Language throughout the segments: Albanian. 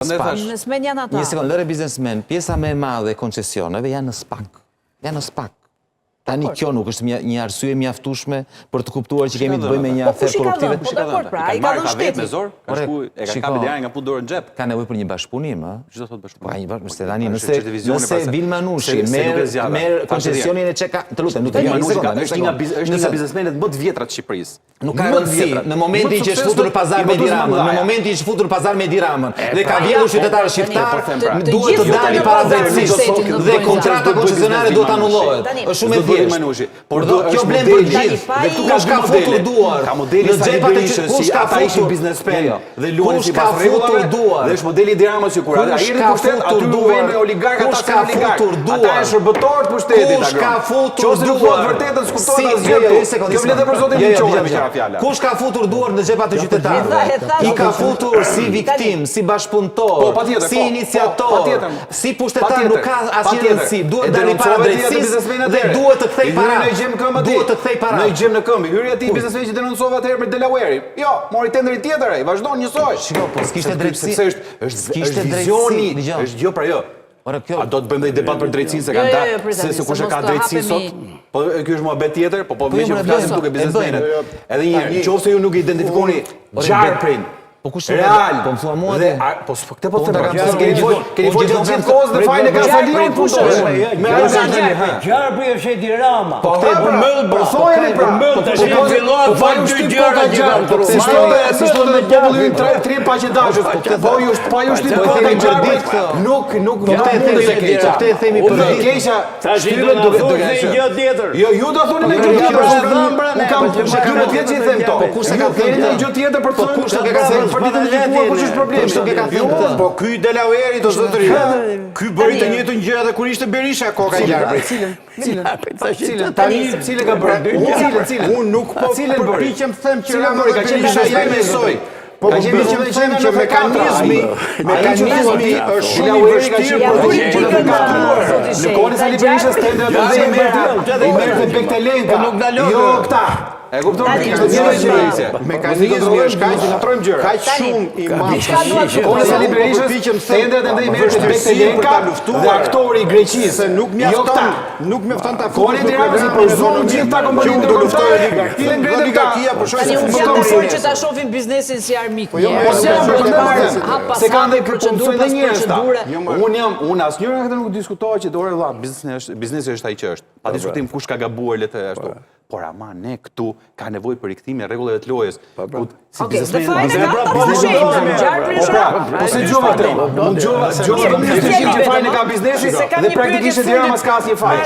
Në SMEN janë ata. Një sekundë, lëre biznesmen, pjesa më e madhe e koncesioneve janë në SPAK. Janë në SPAK. Tani kjo nuk është një arsye mjaftueshme për të kuptuar që kemi të bëjmë me një afer korruptive. Po dakord, pra, ai ka dhënë shteti. Me zor, ka shku, e ka kapë deri nga punë dorë në xhep. Ka nevojë për një bashkëpunim, ë? Çfarë thot bashkëpunim? Pa një tani nëse Vil Manushi merr koncesionin e çeka, të lutem, nuk e di. Është një nga biznesmenët më të vjetra të Shqipërisë. Nuk ka rëndësi, në momentin që është futur në pazar me Diramën, në momentin që është futur në pazar me Diramën, dhe ka vjedhur qytetarë shqiptar, duhet të dalë para drejtësisë dhe kontrata koncesionare duhet anullohet. Është shumë e thjeshtë. Por kjo blen për gjithë. Dhe këtu kush ka futur duar? Ka modeli sa Berishës, si ata ishin biznesmen dhe luanin sipas rregullave. Dhe është modeli Diramës që kur ai erdhi në pushtet, aty duhen oligarka ata ka futur duar. Ata janë shërbëtorë të pushtetit. Kush ka futur duar? Vërtetën skuptohet asgjë. Kjo vlen për zotin Miqolla. Kush ka futur duar në xhepat e qytetarëve? I ka futur si viktim, si bashkëpunëtor, si iniciator, si pushtetar, nuk ka asnjë rëndësi. Duhet dalë para drejtësisë dhe duhet të kthej para. Duhet të kthej para. Në gjem në këmbë. Hyrja ti biznesmen që denoncova atëherë për Delaware. Jo, mori tenderi tjetër ai, vazhdon njësoj. Shiko, po s'kishte drejtësi. Është vizioni, është jo pra jo. A do të bëjmë dhe debat për drejtësinë se kanë dalë se kush e ka drejtësinë sot? Po ky është muhabet tjetër, po më që flasim duke biznesmenët. Edhe një herë, nëse ju nuk identifikoni Gjarprin, po kush real, po më thua mua dhe po këtë po të them. Keni folur gjithë kohës në fajin e Kasalionit pushoj. Me Gjarpri është Edi Rama. Po këtë mëll, po thojeni pra. Tash fillohet fal dy gjëra Gjarpri. Si thonë me popullin 3 paqëdashës. Po ju pa ju shtyp po të Gjarprit këtë. Nuk mund të keq. Këtë e themi për keqja. Tash do të thonë një gjë tjetër. Jo, ju do thonë një gjë tjetër. Unë kam 12 vjet që i them to. Po kush e ka thënë një gjë tjetër për të thënë? Kush e ka thënë? Për ditën e dikuar kush është problemi? Po ky Delaware do zotëri. Ky bëri të njëjtën gjë edhe kur ishte Berisha koka Gjarpri. Cilën ka bërë? Unë nuk po përpiqem të them që Rama ka qenë Berisha i mesoj. Po përpiqem që mekanizmi është shumë i vështirë për të gjetur. Në kohën e Sali Berishës tendrat e merrte Bektelenka. Jo këta. E kupton? Mekanizmi është kaq shumë i madh. Kohën e Sali Berishës tendrat e merrte Bektelenka dhe aktori i Greqisë. Se nuk mjafton ta kohën e Tiranës për zonë gjithë ta kompaninë do luftoj oligarkia për shkak Tani unë jam dakord që ta shohim biznesin si armik. Se kanë dhe procedurë dhe procedure. Unë asnjëra nga këto nuk diskutoj që dorë valla, biznesi është ai që është. Pa diskutim kush ka gabuar le të ashtu. Por ama ne këtu ka nevojë për rikthimin e rregullave të lojës. Si biznesmen, po se gjova atë. Unë gjova që fajin e ka biznesi dhe praktikisht Tirana s'ka asnjë faj.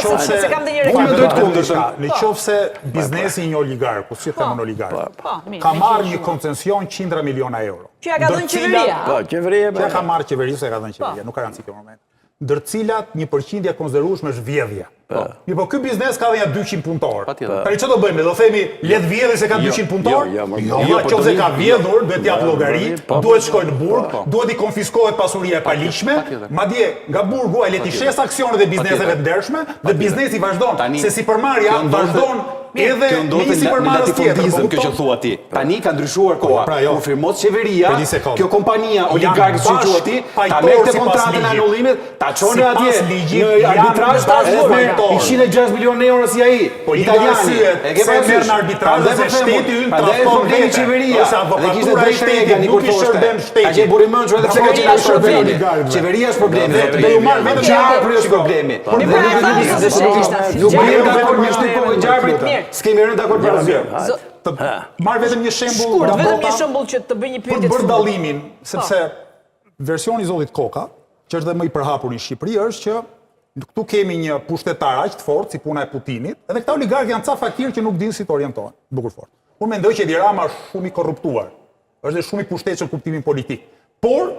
Unë do të kundërshta. Nëse biznesi i një oligarku, si themon oligark, ka marrë një koncesion 100 miliona euro. Që ja ka dhënë qeveria. Po, qeveria. Që ka marrë qeveria, se ka dhënë qeveria, nuk ka rëndësi kjo moment. Ndër cilat 1% e konsiderueshme është vjedhja. Mirë, po ky biznes ka dhënë 200 punëtor. Tani çfarë do bëjmë? Do themi le të vjedhë se ka 200 punëtor? Jo, nëse ka vjedhur, duhet t'i jap llogari, duhet shkojë në burg, duhet i konfiskohet pasuria e paligjshme, madje nga burgu ai le të shes aksionet e bizneseve të ndershme dhe biznesi vazhdon, se sipërmarrja vazhdon edhe me sipërmarrës tjetër. Kjo që thua ti. Tani ka ndryshuar koha. Kur firmos qeveria, kjo kompania oligarkë që quhet ti, ta merrte kontratën e anullimit, ta çonte atje në arbitrazh me 106 milionë euro si ai. Italiani. E ke pasur në arbitrazh dhe shteti ynë transport deri qeveria. Dhe kishte drejt shteti ani kur thoshte. Ka qenë burimënç edhe pse ka qenë as problemi. Qeveria është problemi. Do ju marr vetëm Gjarpri është problemi. Nuk bëhem dakord me shtipon e Gjarprit. S'kemi rënë dakord për asgjë. Marr vetëm një shembull nga vetëm një shembull që të bëj një pyetje. Për dallimin, sepse versioni i Zollit Koka, që është dhe më i përhapur në Shqipëri, është që këtu kemi një pushtetar aq të fortë si puna e Putinit, edhe këta oligarkë janë ca fakir që nuk dinë si të orientohen. Bukur fort. Unë mendoj që Edi Rama është shumë i korruptuar. Është dhe shumë i pushtetshëm në kuptimin politik. Por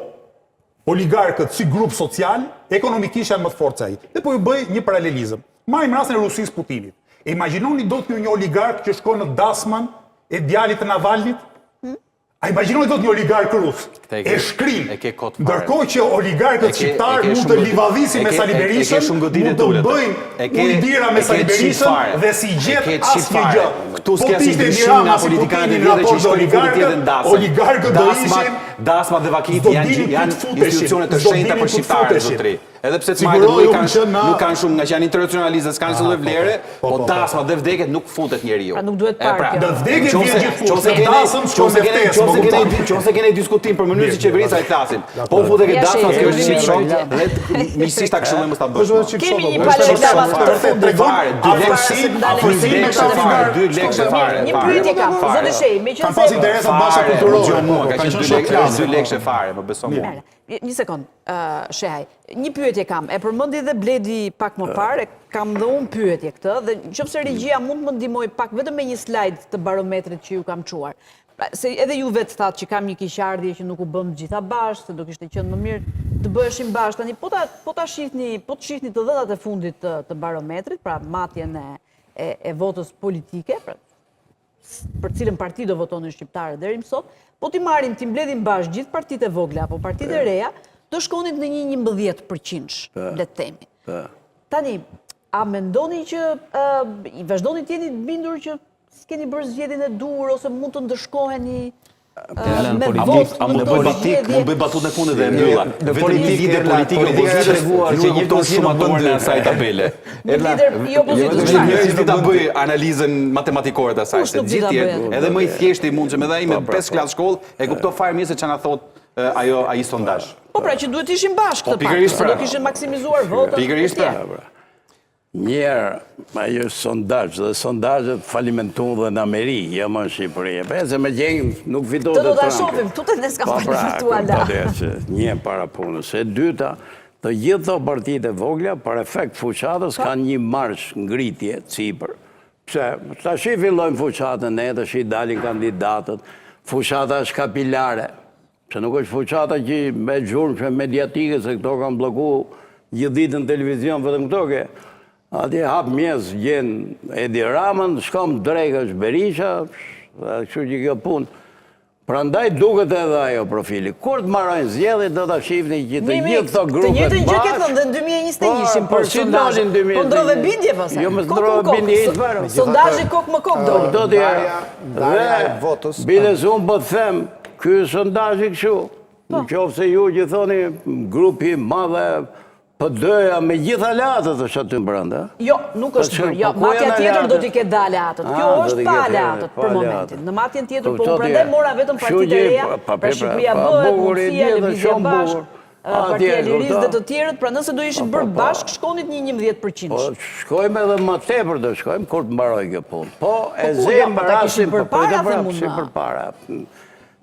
oligarkët si grup social, ekonomikisht janë më të fortë se ai. Dhe po ju bëj një paralelizëm. Marrim rastin e Rusisë Putinit. E imagjinoni do të një oligark që shkon në dasmën e djalit të Navalnit? A imagjinoni do të një oligark rus? E shkrim. Ndërkohë që oligarkët shqiptar mund të livadhisin me Sali Berishën, mund të bëjnë ujdira me Sali Berishën dhe si gjet asnjë gjë. Këtu s'ka si dyshim nga politikanët e vjetër që shkojnë në tjetër dasëm. Oligarkët do ishin... Dasmat dhe vakit janë institucione të shenjta për shqiptarët, zotri. Edhe pse cmarët nuk kanë shumë nga që janë internacionalistë, s'kanë se vlere, po dasmat dhe vdekjet nuk futet njeriu. Pra nuk duhet parë kjo. Dhe vdekjet vjen gjithfushë, dasëm shkon në ftesë. Qose kene diskutim për mënyrë si qeverisë ai flasim. Po futet ke dasmat kjo është çip shok, dhe miqësisht ta këshillojmë mos ta bësh. Kemi një palë reklamat të fundit. 2 lekë fare. Një pyetje kam, zoti Shej, meqense Kanë pas interesat basha kulturore. Ka qenë 2 lekë fare, më beso mua. Një sekond, Shehaj, një pyetje kam, e përmendi dhe Bledi pak më parë, kam dhe unë pyetje këtë, dhe nëse regjia mund të më ndihmoj pak vetëm me një slide të barometrit që ju kam çuar. Se edhe ju vetë thatë që kam një keqardhje që nuk u bëm gjitha bashkë, se do kishte qenë më mirë të bëheshim bashkë. Tani po të shihni të dhënat e fundit të barometrit, pra matjen e votës politike, për cilën parti do votonin shqiptarët deri më sot, po t'i marrim, t'i mbledhin bashkë gjithë partitë e vogla apo partitë e reja, do shkonin në një 11%, le të themi. Tani, a mendoni që i vazhdoni të jeni të bindur që s'keni bërë zgjedhjen e dur ose mund të ndëshkoheni me votë në politik, mund bëj batutën e fundit dhe e mbylla. Vetëm një lider politik i opozitës që një konsumator në asaj tabele. Lider i opozitës. Njëri ta bëj analizën matematikore të asaj. Gjithë tjerë, edhe më i thjeshtë i mundshëm, edhe ai me 5 klasë shkollë e kupton fare mirë se çana thot ai sondazh. Po pra që duhet ishim bashkë të pak, se do kishin maksimizuar votat. Pikërisht pra. Njerë, ajo sondazh dhe sondazhet falimentun dhe në Amerikë, jo më në Shqipëri. Se me gjengë nuk fitohet të Trump. Të do të shofim, të ne s'ka falimentuar da. Një para punës. E dyta, të gjithë të partitë e vogla, për efekt fuqatës, kanë një marsh ngritje, cipër. Pse, të shi fillojnë fuqatën ne, të shi dalin kandidatët, fuqata është kapilare. Se nuk është fuqata që me gjurmë që mediatike, se këto kanë bloku gjithë ditë në televizion, vetëm këto ke. Ati hap mjes, gjenë Edi Ramën, shkom drejkë është Berisha, kështu që kjo punë. Pra ndaj duket edhe ajo profili. Kur të marrojnë zgjedhjet, do të shifni që të gjithë këto grupet bashkë. Të njëjtën gjë ke thënë dhe në 2021 ishim për sondazhin. Po ndrove bindje pastaj. Jo më ndrove bindje hiç fare. Sondazhi kok më kok do. Do të jetë. Biles unë po të them, ky sondazhi kështu. Nëse ju që thoni grupi madhe PD-ja me gjitha aleatët është aty brenda. Jo, nuk është bërë. Jo, matja tjetër do t'i ketë da aleatët. Kjo është pa aleatët për momentin. Në matjen tjetër, po prandaj mora vetëm partitë e reja, pra Shqipëria bëhet, mundësia, lëvizja bashkë, Partia e Lirisë dhe të tjerët, pra nëse do ishit bërë bashkë, shkonit një 11%. Po, shkojmë edhe më tepër do shkojmë, kur të mbaroj kjo punë. Po, e zemë rasim për para.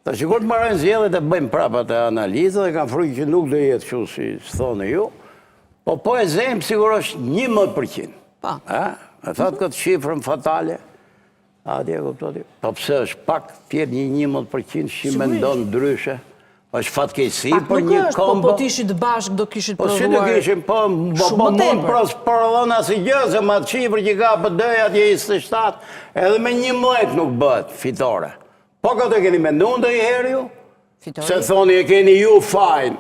Ta që kur të mbarojnë zgjedhjet e bëjmë prapa të analizë dhe kam frikë që nuk do jetë kështu si thonë ju. Po e zemë sigurisht 11%. E thotë këtë shifrën fatale. Atje, kuptoti. Po pse është pak tjetë një 11% që me ndonë ndryshe. është fatkejsi për një kombo. Po t'ishit bashkë do kishit provuar. Po si do kishim, po mund provodhona si gjë, se ma të qifrë që ka PD-ja atje 27, edhe me 11 nuk bëhet fitore. Po këtë e keni mendu ndë i herë ju? Se thoni e keni ju fajnë,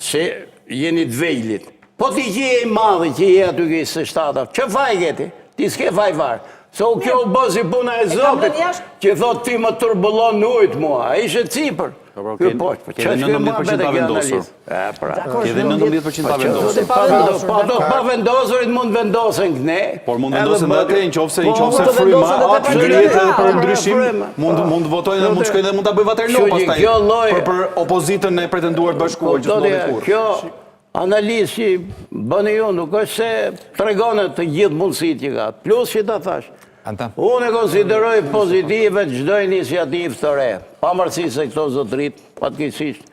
se jeni të vejlit. Po ti që je i madhe që je aty ke 27, që faj keti? Ti s'ke faj farë. So kjo u bëzi puna e Zopit, që thot ti më turbulon në ujtë mua, a ishe cipër. Kjo dhe 19% pa vendosur. Kjo dhe 19% pa vendosur. Pa do pa vendosurit mund vendosen këne. Por mund vendosen dhe atë, në qofse fryma, ngrihet edhe për ndryshim, mund votojnë dhe mund shkojnë dhe mund të bëjë Waterloo pastaj për opozitën e pretenduar bashkuar që s'modhe kur. Kjo analizë që bëni ju nuk është se tregonet të gjithë mundësit që ka. Plus që ta thash, unë e konsideroj pozitive çdo iniciativë të re, pamërësi se këto zotrit, fatkeqësisht,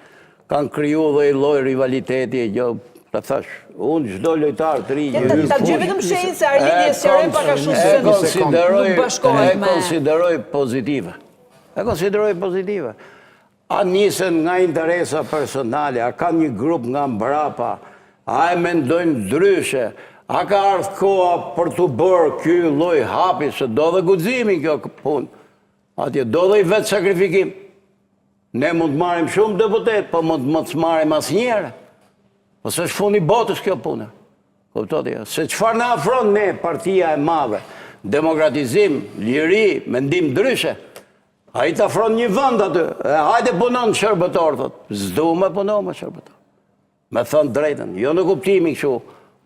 kanë kriju dhe i lloj rivaliteti e gjë, ta thash, unë çdo lojtar të ri që ta gjë vetëm shehin se Arlini e sqaroi pak a shumë se nuk bashkohet me. E konsideroj pozitive. A nisen nga interesa personale, a ka një grup nga mbrapa, a e mendojnë ndryshe, a ka ardhë koha për të bërë ky lloj hapi, se do dhe guximin kjo punë. Atje do dhe i vetë sakrifikim. Ne mund të marrim shumë deputet, po mund të marrim asnjëherë. Po s'është fundi botës kjo punë. Kuptoti? Se çfarë na afron ne, partia e madhe, demokratizim, liri, mendim ndryshe. A i të afron një vënd aty, hajde punon shërbëtor, thot. Zdu me punon me shërbëtor. Me thënë drejten, jo në kuptimi këshu,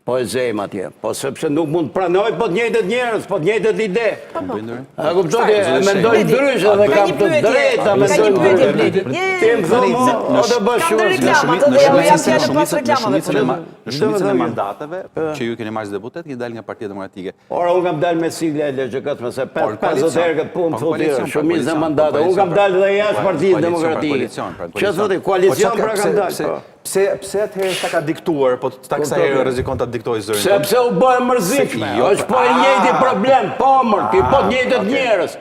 po e zem atje, po sepse nuk mund pranoj, po të njëjtët njerëz, po të njëjtët ide. A kuptoj, e mendoj ndryshe dhe kam të drejta, mendoj ndryshe. Ti më thëmë, o të bësh Në shumicën e mandateve që ju keni marrë deputet, keni dalë nga Partia Demokratike. Ora, unë kam dalë me sigla e LGK-s, mëse 50 herë këtë punë thotë shumicën e mandate. Unë kam dalë dhe jashtë Partisë Demokratike. Që thotë, koalicion pra kam dalë. Pse atëherë ta ka diktuar, po ta kësaj herë rrezikon ta diktoj zërin? Sepse u bëhe mërzitshme. Është po e njëjti problem, po mërti, po të njëjtët njerëz.